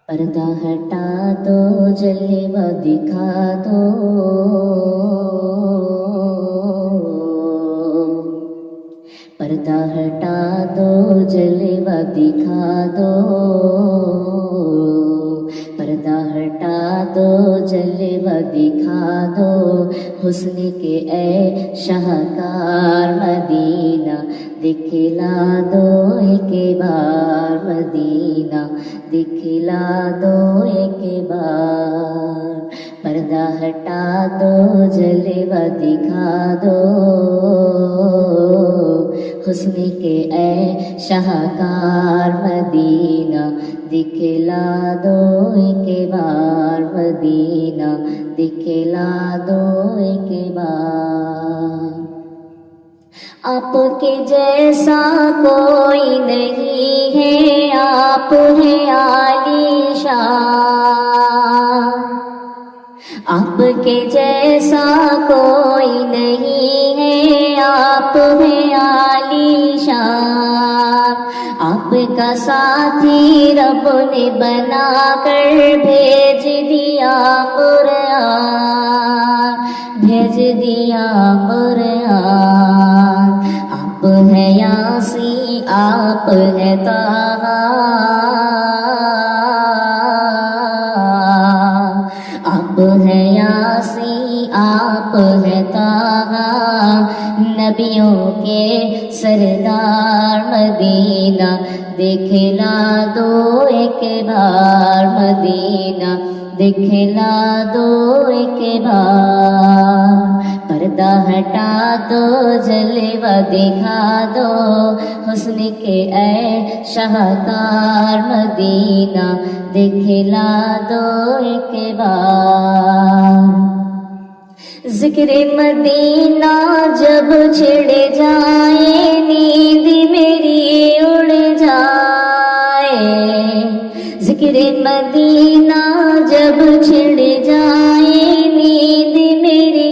पर्दा हटा दो जलवा दिखा दो, पर्दा हटा दो जलवा दिखा दो, पर्दा हटा दो जलवा दिखा दो, हुस्न के ए शाहकार मदीना दिखला दो एक बार, मदीना दिखला दो एक बार। पर्दा हटा दो जलवा दिखा दो, हुस्न के ए शाहकार मदीना दिखला दो एक बार, मदीना दिखला दो एक बार। आपके जैसा कोई नहीं है, आप हैं आलीशान, आपके जैसा कोई नहीं है, आप हैं आलीशान। आपका साथी रब ने बना कर भेज दिया कुरान, भेज दिया कुरान। आप है यासी, आप है ताहा, आप है यासी, आप है ताहा। नबियों के सरदार मदीना दिखला दो एक बार, मदीना दिखला दो एक बार। पर्दा हटा दो जलवा दिखा दो, हुस्न के ए शाहकार मदीना दिखला दो एक बार। जिक्र मदीना जब छिड़ जाए, नींद मेरी उड़ जाए। जिक्र मदीना जब छिड़ जाए, नींद मेरी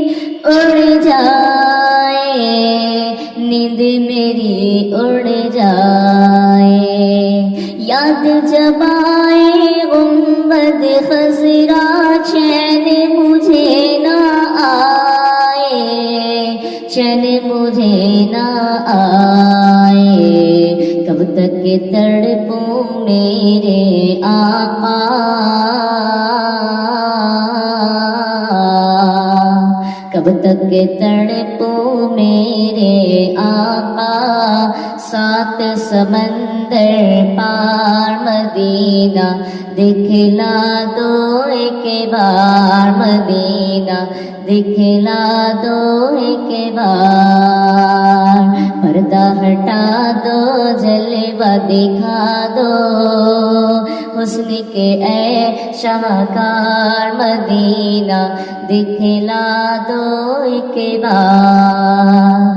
उड़ जाए, नींद मेरी उड़ जाए। याद जब आए गुंबद खजरा, चैन मुझे ना आए, चैन मुझे ना आए। कब तक तड़पूं मेरे आका, कब तक तड़पूं मेरे आका। सात समंदर पार मदीना दिखला दो एक बार, मदीना दिखला दो एक बार। पर्दा हटा दो जलवा दिखा दो, हुस्न के ए शाहकार मदीना दिखला दो एक बार।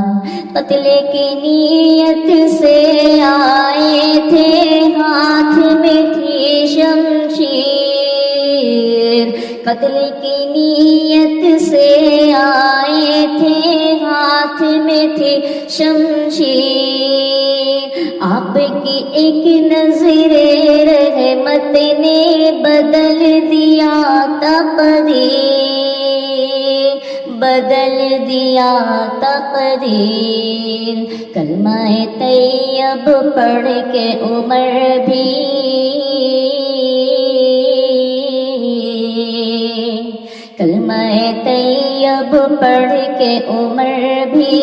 कत्ले की नीयत से आए थे, हाथ में थी शमशीर। कत्ले की नीयत से आए थे, हाथ में थी शमशीर। आपकी एक नजरे रहमत ने बदल दिया तकदीर, बदल दिया तकदीर। कलमाए तैयब पढ़ के उमर भी, कलमाए तैयब पढ़ के उमर भी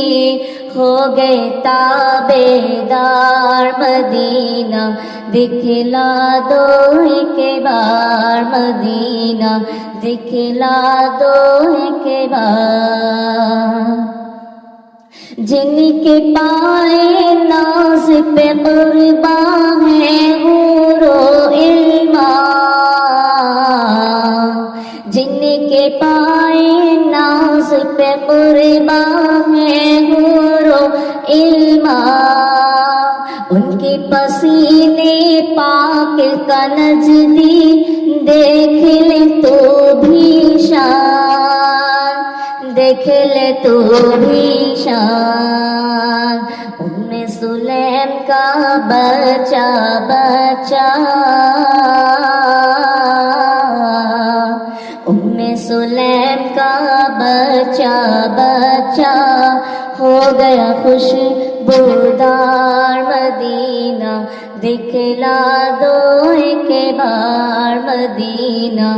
हो गए ताबेदार। मदीना दिखला दो एक बार, मदीना दिखला दो एक बार। जिनके पाए नाज पे कुर्बान है हूरो इल्मा, जिनके पाए नाज पे कुर्बान है हूरो इल्मा। उनके पसीने पाक का नजदी देख ले तो भी शान, देख ले तो भी शान। उम्मे सुलैम का बच्चा बच्चा بچہ بچہ ہو گیا خوشبودار مدینہ دکھلا دو ایک بار مدینہ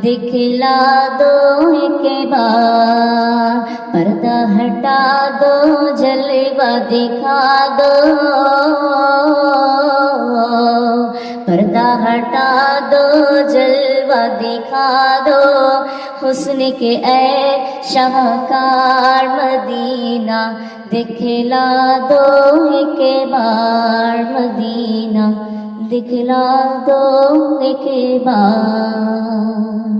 دکھلا دو ایک بار پردہ ہٹا دو جلوہ دکھا دو پردہ ہٹا دو جلوہ دکھا دو حسن کے اے شاہکار مدینہ دکھلا دو ایک بار مدینہ دکھلا دو ایک بار